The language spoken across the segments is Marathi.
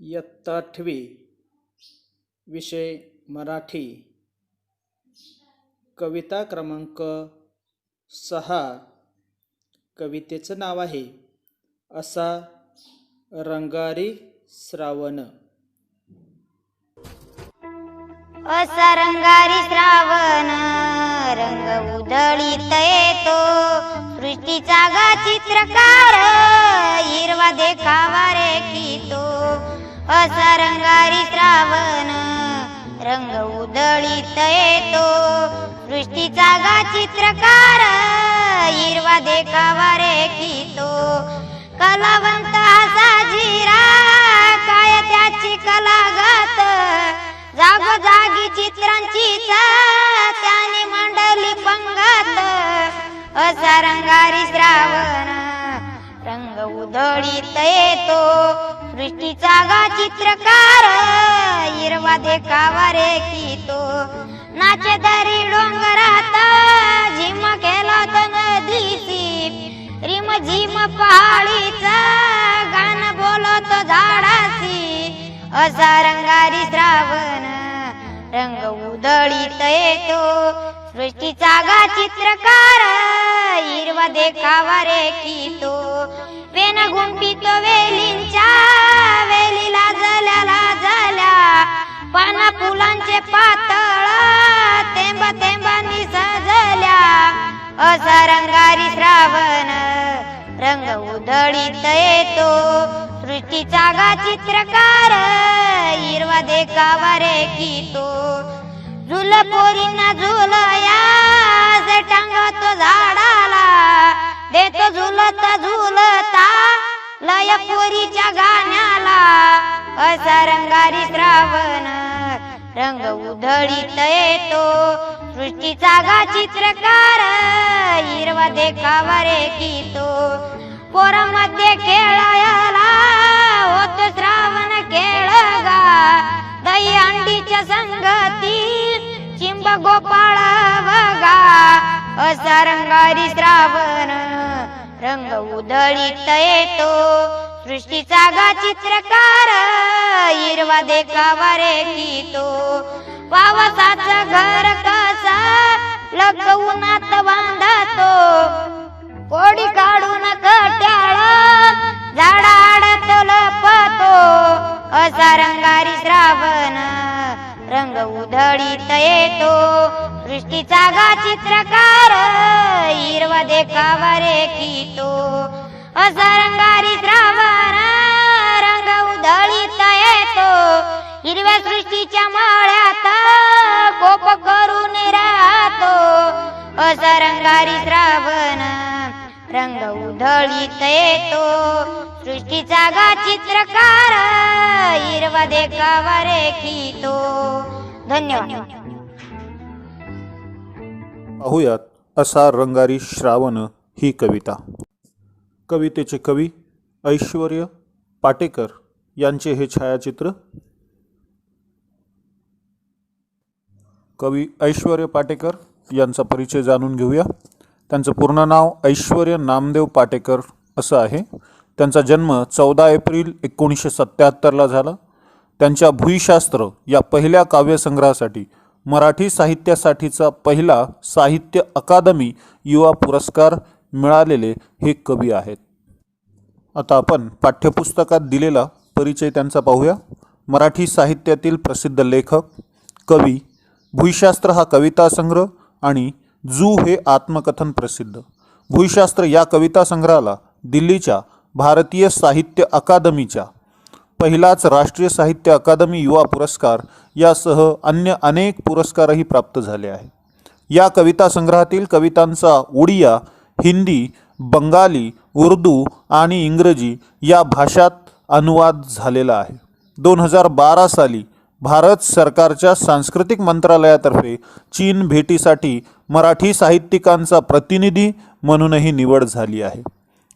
इयत्ता 8वी विषय मराठी कविता क्रमांक 6 कवितेचं नाव आहे असा रंगारी श्रावण। असा रंगारी श्रावण रंग उधळीत येतो, सृष्टीचा गा चित्रकार हिरवा देखावा रेखितो। असा रंगारी श्रावण रंग उधळीत येतो, सृष्टीचा गा चित्रकार हिरवा देखावा रेखितो। कलावंत असा झिरा काय त्याची कलागत, जागोजागी चित्रांची त्याने मांडली पंगत। असा रंगारी श्रावण रंग उधळीत येतो, सृष्टीचा गा चित्रकार हिरवा देखावा रेखितो। नाचे दरी डोंगरात झिम खेळत नदीची, रिम झिम पहाडीचा गाणं बोलत झाडाची। असा रंगारी श्रावण रंग उधळीत येतो, सृष्टीचा गा चित्रकार हिरवा देखावा रेखितो। पेन गुंफितो वेलींच्या वेलीला झाल्या, पाना फुलांचे पातळ थेंब थेंबांनी सजल्या। असा रंगारी श्रावण रंग उधळीत येतो, सृष्टीचा गा चित्रकार हिरवा देखावा रेखितो। झुल पोरींना झुलया टांगतो झाडाला, देतो झुलता झुलता लय पोरीच्या गाण्याला। असा रंगारी श्रावण रंग उधळीत येतो, सृष्टीचा गा चित्रकार हिरवा देखावा रेखितो। पोरामध्ये खेळायला होतो श्रावण खेळगा, दही अंडीच्या संगती चिंब गोपाळ बघा। असा रंगारी श्रावण रंग उधळीत येतो, सृष्टीचा गा चित्रकार हिरवा देखावा रेखितो। पावसाचं घर कसा लग उन्हात बांधतो, कोडी काढून कट्याळ झाडाड तो लपतो। असा रंगारी श्रावण रंग उधळीत येतो, सृष्टीचा गा चित्रकार हिरवा देखावा रेखितो। असा रंगारी श्रावण रंग उधळीत येतो, हिरव्या सृष्टीच्या माळ्यात कोप करून राहतो। असा रंगारी श्रावण रंग उधळीत येतो, सृष्टीचा गा चित्रकार हिरवा देखावा रेखितो। धन्यवाद। पाहुयात असा रंगारी श्रावण ही कविता। कवितेचे कवी ऐश्वर्य पाटेकर यांचे हे छायाचित्र। कवी ऐश्वर्य पाटेकर यांचा परिचय जाणून घेऊया। त्यांचं पूर्ण नाव ऐश्वर्य नामदेव पाटेकर असं आहे। त्यांचा जन्म 14 एप्रिल 1977ला झाला। त्यांच्या भुईशास्त्र या पहिल्या काव्यसंग्रहासाठी मराठी साहित्यासाठीचा पहिला साहित्य अकादमी युवा पुरस्कार मिळालेले हे कवी आहेत। आता आपण पाठ्यपुस्तकात दिलेला परिचय त्यांचा पाहूया। मराठी साहित्यातील प्रसिद्ध लेखक, कवी, भुईशास्त्र हा कविता संग्रह आणि जू हे आत्मकथन प्रसिद्ध। भुईशास्त्र या कविता संग्रहाला दिल्लीच्या भारतीय साहित्य अकादमीच्या पहिलाच राष्ट्रीय साहित्य अकादमी युवा पुरस्कार यासह अन्य अनेक पुरस्कारही प्राप्त झाले आहेत। या कविता संग्रहातील कवितांचा उडिया, हिंदी, बंगाली, उर्दू आणि इंग्रजी या भाषात अनुवाद झालेला आहे। 2012 साली भारत सरकारच्या सांस्कृतिक मंत्रालयातर्फे चीन भेटीसाठी मराठी साहित्यिकांचा प्रतिनिधी म्हणूनही निवड झाली आहे।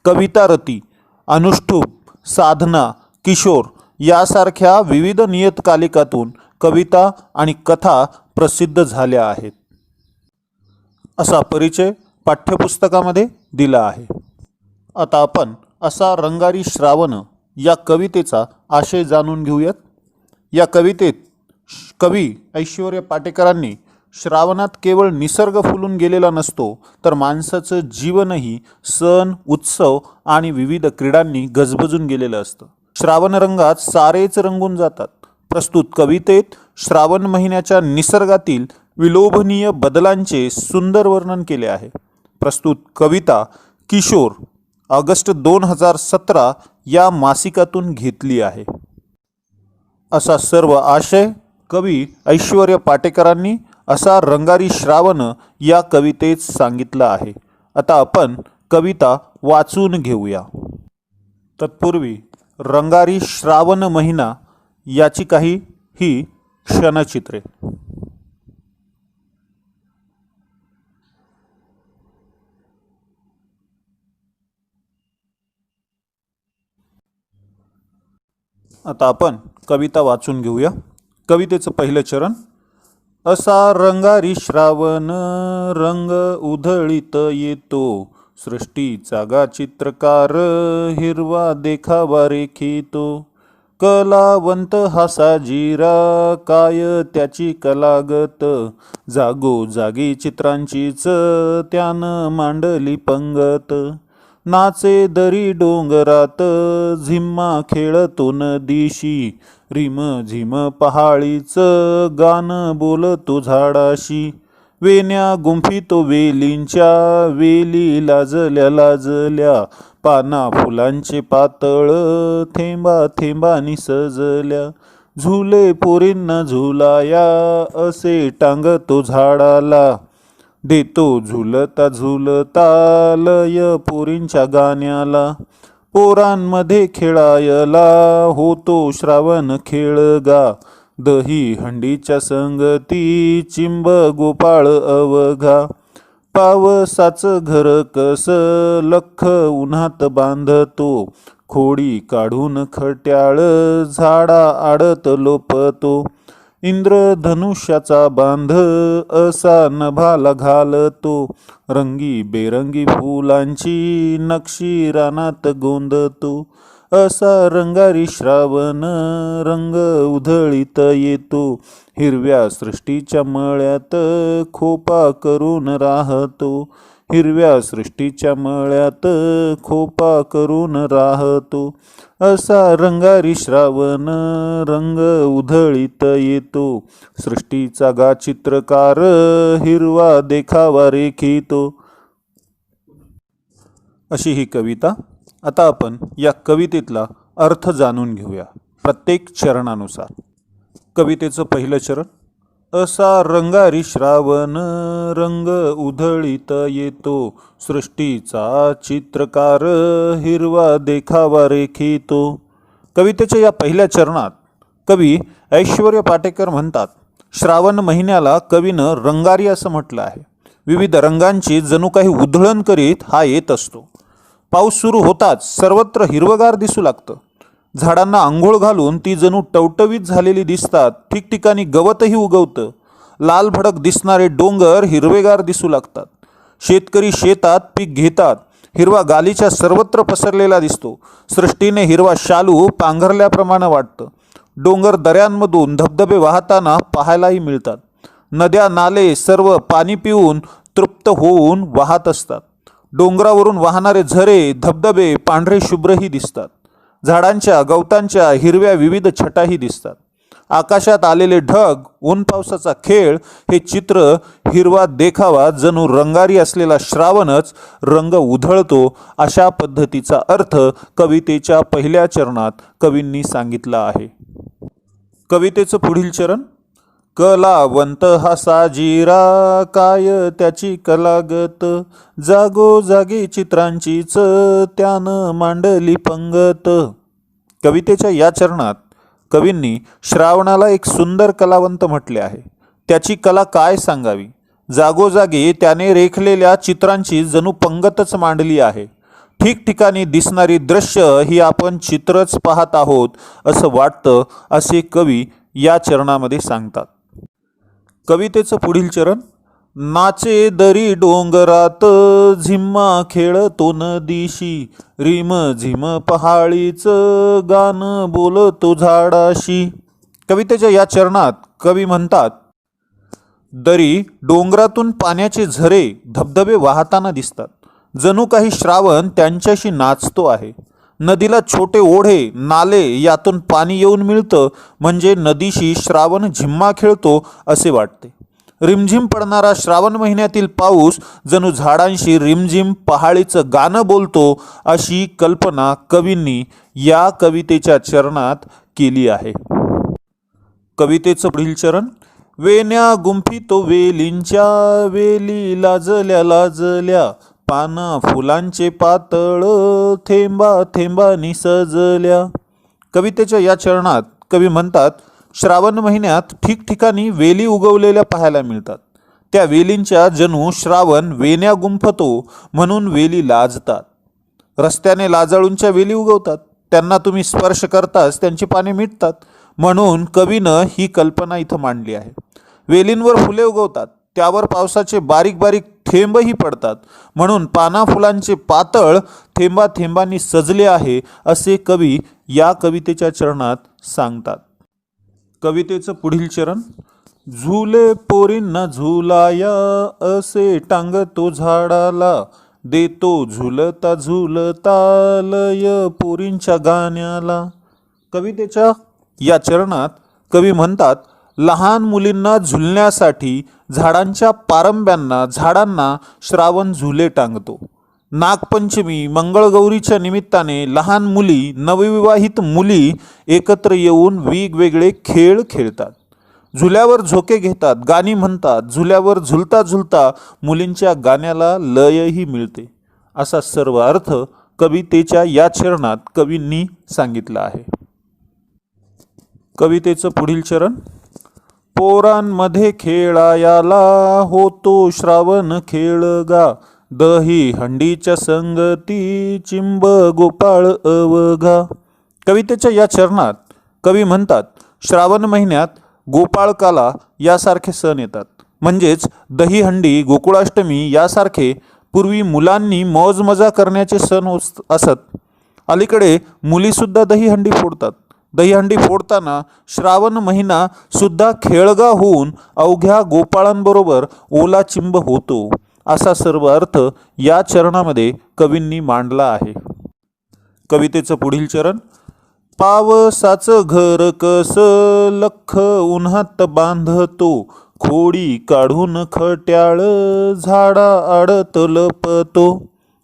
कविता रती, अनुष्ठुप, साधना, किशोर यासारख्या विविध नियतकालिकातून कविता आणि कथा प्रसिद्ध झाल्या आहेत। असा परिचय पाठ्यपुस्तकामध्ये दिला आहे। आता आपण असा रंगारी श्रावण या कवितेचा आशय जाणून घेऊयात. या कवितेत कवी ऐश्वर्य पाटेकरांनी श्रावणात केवळ निसर्ग फुलून गेलेला नसतो, तर माणसाचं जीवनही सण, उत्सव आणि विविध क्रीडांनी गजबजून गेलेलं असतं. श्रावण रंगात सारेच रंगून जातात. प्रस्तुत कवितेत श्रावण महिन्याच्या निसर्गातील विलोभनीय बदलांचे सुंदर वर्णन केले आहे. प्रस्तुत कविता किशोर ऑगस्ट 2017 या मासिकातून घेतली आहे. असा सर्व आशय कवी ऐश्वर्य पाटेकरांनी असा रंगारी श्रावण या कवितेत सांगितला आहे. आता आपण कविता वाचून घेऊया. तत्पूर्वी रंगारी श्रावण महिना याची काही ही क्षणचित्रे. आता आपण कविता वाचून घेऊया. कवितेचं पहिलं चरण. असा रंगारी श्रावण रंग उधळीत येतो, सृष्टीचा गा चित्रकार हिरवा देखावा रेखितो. कलावंत हा साजिरा काय त्याची कलागत, जागोजागी चित्रांचीच त्यानं मांडली पंगत. नाचे दरी डोंगरात झिम्मा खेळतो नदीशी, रिम झिम पहाळीच गाणं बोलतो झाडाशी. वेण्या गुंफितो वेलींच्या वेली लाजल्या लाजल्या, पाना फुलांचे पातळ थेंबा थेंबानी सजल्या. झुले पोरींना झुलाया असे टांगतो झाडाला, देतो झुलता झुलता लय पोरींच्या गाण्याला. पोरांमध्ये खेळायला होतो श्रावण खेळगा, दही हंडीच्या संगती चिंब गोपाळ अवघा. पावसाचं घर कस लख उन्हात बांधतो, खोडी काढून खट्याळ झाडा आडत लोपतो. इंद्रधनुष्याचा बांध असा नभाला घालतो, रंगी बेरंगी फुलांची नक्षी रानात गोंदतो. असा रंगारी श्रावण रंग उधळीत येतो, हिरव्या सृष्टीच्या मळ्यात खोपा करून राहतो. हिरव्या सृष्टीच्या मळ्यात खोपा करून राहतो. असा रंगारी श्रावण रंग उधळीत येतो, सृष्टीचा गा चित्रकार हिरवा देखावा रेखितो. अशी ही कविता. आता आपण या कवितेतला अर्थ जाणून घेऊया प्रत्येक चरणानुसार. कवितेचं पहिलं चरण. असा रंगारी श्रावण रंग उधळीत येतो, सृष्टीचा चित्रकार हिरवा देखावा रेखितो. कवितेच्या या पहिल्या चरणात कवी ऐश्वर्य पाटेकर म्हणतात, श्रावण महिन्याला कवीनं रंगारी असं म्हटलं आहे. विविध रंगांची जणू काही उधळण करीत हा येत असतो. पाऊस सुरू होताच सर्वत्र हिरवगार दिसू लागतं. झाडांना आंघोळ घालून ती जणू टवटवीत झालेली दिसतात. ठिकठिकाणी गवतही उगवतं. लाल भडक दिसणारे डोंगर हिरवेगार दिसू लागतात. शेतकरी शेतात पीक घेतात. हिरवा गालीच्या सर्वत्र पसरलेला दिसतो. सृष्टीने हिरवा शालू पांघरल्याप्रमाणे वाटतं. डोंगर दऱ्यांमधून धबधबे वाहताना पाहायलाही मिळतात. नद्या नाले सर्व पाणी पिऊन तृप्त होऊन वाहत असतात. डोंगरावरून वाहणारे झरे धबधबे पांढरे शुभ्रही दिसतात. झाडांच्या गवतांच्या हिरव्या विविध छटाही दिसतात. आकाशात आलेले ढग, ऊन पावसाचा खेळ, हे चित्र, हिरवा देखावा, जणू रंगारी असलेला श्रावणच रंग उधळतो, अशा पद्धतीचा अर्थ कवितेच्या पहिल्या चरणात कवींनी सांगितला आहे. कवितेचं पुढील चरण. कलावंत हा साजिरा काय त्याची कलागत, जागोजागी चित्रांचीच त्यानं मांडली पंगत. कवितेच्या या चरणात कवींनी श्रावणाला एक सुंदर कलावंत म्हटले आहे. त्याची कला काय सांगावी. जागोजागी त्याने रेखलेल्या चित्रांची जणू पंगतच मांडली आहे. ठिकठिकाणी दिसणारी दृश्य ही आपण चित्रच पाहत आहोत असं वाटतं, असे कवी या चरणामध्ये सांगतात. कवितेचं पुढील चरण. नाचे दरी डोंगरात झिम्मा खेळतो नदीशी, रिम झिम पहाळीच गाणं बोलतो झाडाशी. कवितेच्या या चरणात कवी म्हणतात, दरी डोंगरातून पाण्याचे झरे धबधबे वाहताना दिसतात. जणू काही श्रावण त्यांच्याशी नाचतो आहे. नदीला छोटे ओढे नाले यातून पाणी येऊन मिळतं म्हणजे नदीशी श्रावण झिम्मा खेळतो असे वाटते. रिमझिम पडणारा श्रावण महिन्यातील पाऊस जणू झाडांशी रिमझिम पहाडीचं गाणं बोलतो अशी कल्पना कवींनी या कवितेच्या चरणात केली आहे. कवितेचं पुढील चरण. वेण्या गुंफितो वेलींच्या, वेली लाजल्या लाजल्या, पाना फुलांचे पातळ थेंबा थेंबानी सजल्या. कवितेच्या या चरणात कवी म्हणतात, श्रावण महिन्यात ठिकठिकाणी वेली उगवलेल्या पाहायला मिळतात. त्या वेलींच्या जणू श्रावण वेण्या गुंफतो म्हणून वेली लाजतात. रस्त्याने लाजाळूंच्या वेली उगवतात. त्यांना तुम्ही स्पर्श करताच त्यांची पाने मिटतात. म्हणून कवीनं ही कल्पना इथं मांडली आहे. वेलींवर फुले उगवतात, त्यावर पावसाचे बारीक बारीक थेंबही पडतात. म्हणून पाना फुलांचे पातळ थेंबा थेंबांनी सजले आहे असे कवी या कवितेच्या चरणात सांगतात. कवितेचं पुढील चरण. झुले पोरींना झुलाया, असे टांगतो झाडाला, देतो झुलता झुलता लय पोरींच्या गाण्याला. कवितेच्या या चरणात कवी म्हणतात, लहान मुलींना झुलण्यासाठी झाडांच्या पारंब्यांना झाडांना श्रावण झुले टांगतो. नागपंचमी मंगळगौरीच्या निमित्ताने लहान मुली नवविवाहित मुली एकत्र येऊन वेगवेगळे खेळ खेळतात. झुल्यावर झोके घेतात, गाणी म्हणतात. झुल्यावर झुलता झुलता मुलींच्या गाण्याला लयही मिळते. असा सर्व अर्थ कवितेच्या या चरणात कवींनी सांगितला आहे. कवितेचं पुढील चरण. पोरांमध्ये खेळायाला होतो श्रावण खेळ गा, दही हंडीच्या संगती चिंब गोपाळ अवघा. कवितेच्या या चरणात कवी म्हणतात, श्रावण महिन्यात गोपाळकाला यासारखे सण येतात. म्हणजेच दहीहंडी, गोकुळाष्टमी यासारखे पूर्वी मुलांनी मौजमजा करण्याचे सण असत. अलीकडे मुलीसुद्धा दहीहंडी फोडतात. दहीहंडी फोडताना श्रावण महिना सुद्धा खेळगा होऊन अवघ्या गोपाळांबरोबर ओला चिंब होतो. असा सर्व अर्थ या चरणामध्ये कवींनी मांडला आहे. कवितेचं पुढील चरण. पावसाचं घर कस लख उन्हात बांधतो, खोडी काढून खट्याळ झाडा आडत लपतो.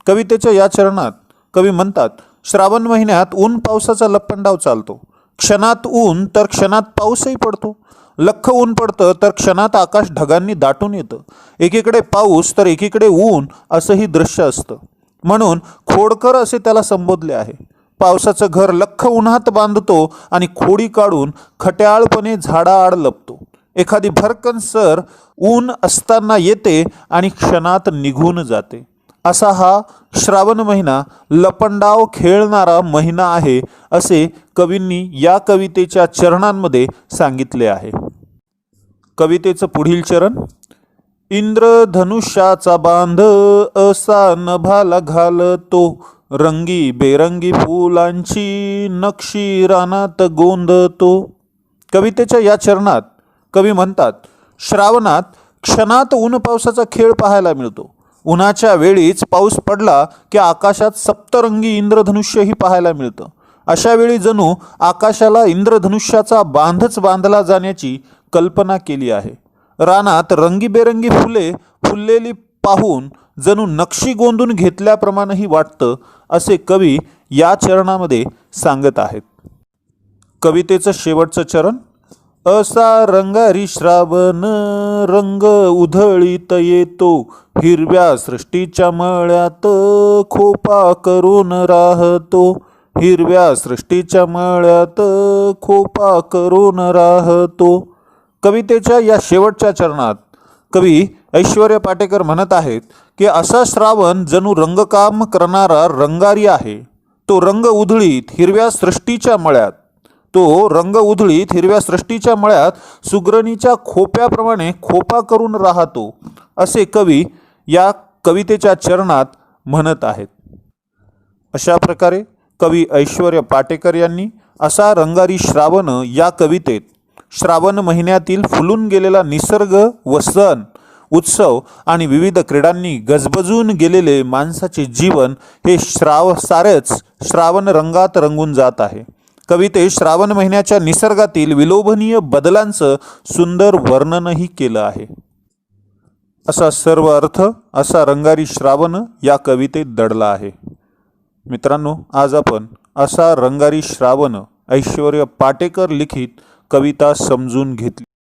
कवितेच्या या चरणात कवी म्हणतात, श्रावण महिन्यात ऊन पावसाचा लपंडाव चालतो. क्षणात ऊन तर क्षणात पाऊसही पडतो. लख ऊन पडतं तर क्षणात आकाश ढगांनी दाटून येतं. एकीकडे पाऊस तर एकीकडे ऊन असंही दृश्य असतं. म्हणून खोडकर असे त्याला संबोधले आहे. पावसाचं घर लख उन्हात बांधतो आणि खोडी काढून खट्याळपणे झाडाआड लपतो. एखादी भरकन सर ऊन असताना येते आणि क्षणात निघून जाते. असा हा श्रावण महिना लपंडाव खेळणारा महिना आहे असे कवींनी या कवितेच्या चरणांमध्ये सांगितले आहे. कवितेचं पुढील चरण. इंद्रधनुष्याचा बांध असा नभाला घालतो, रंगी बेरंगी फुलांची नक्षी रानात गोंधतो. कवितेच्या या चरणात कवी म्हणतात, श्रावणात क्षणात ऊन पावसाचा खेळ पाहायला मिळतो. उन्हाच्या वेळीच पाऊस पडला की आकाशात सप्तरंगी इंद्रधनुष्यही पाहायला मिळतं. अशा वेळी जणू आकाशाला इंद्रधनुष्याचा बांधच बांधला जाण्याची कल्पना केली आहे. रानात रंगीबेरंगी फुले फुललेली पाहून जणू नक्षी गोंधून घेतल्याप्रमाणेही वाटतं असे कवी या चरणामध्ये सांगत आहेत. कवितेचं शेवटचं चरण. असा रंगारी श्रावण रंग उधळीत येतो, हिरव्या सृष्टीच्या मळ्यात खोपा करून राहतो. हिरव्या सृष्टीच्या मळ्यात खोपा करून राहतो. कवितेच्या या शेवटच्या चरणात कवी ऐश्वर्य पाटेकर म्हणत आहेत की असा श्रावण जणू रंगकाम करणारा रंगारी आहे. तो रंग उधळीत हिरव्या सृष्टीच्या मळ्यात तो रंग उधळीत हिरव्या सृष्टीच्या मळ्यात सुग्रणीच्या खोप्याप्रमाणे खोपा करून राहतो, असे कवी या कवितेच्या चरणात म्हणत आहेत. अशा प्रकारे कवी ऐश्वर्य पाटेकर यांनी असा रंगारी श्रावण या कवितेत श्रावण महिन्यातील फुलून गेलेला निसर्ग व सण उत्सव आणि विविध क्रीडांनी गजबजून गेलेले माणसाचे जीवन हे सारेच श्रावण रंगात रंगून जात आहे. कवितेत श्रावण महिन्याच्या निसर्गातील विलोभनीय बदलांचं सुंदर वर्णनही केलं आहे. असा सर्व अर्थ असा रंगारी श्रावण या कवितेत दडला आहे. मित्रांनो, आज आपण असा रंगारी श्रावण ऐश्वर्य पाटेकर लिखित कविता समजून घेतली.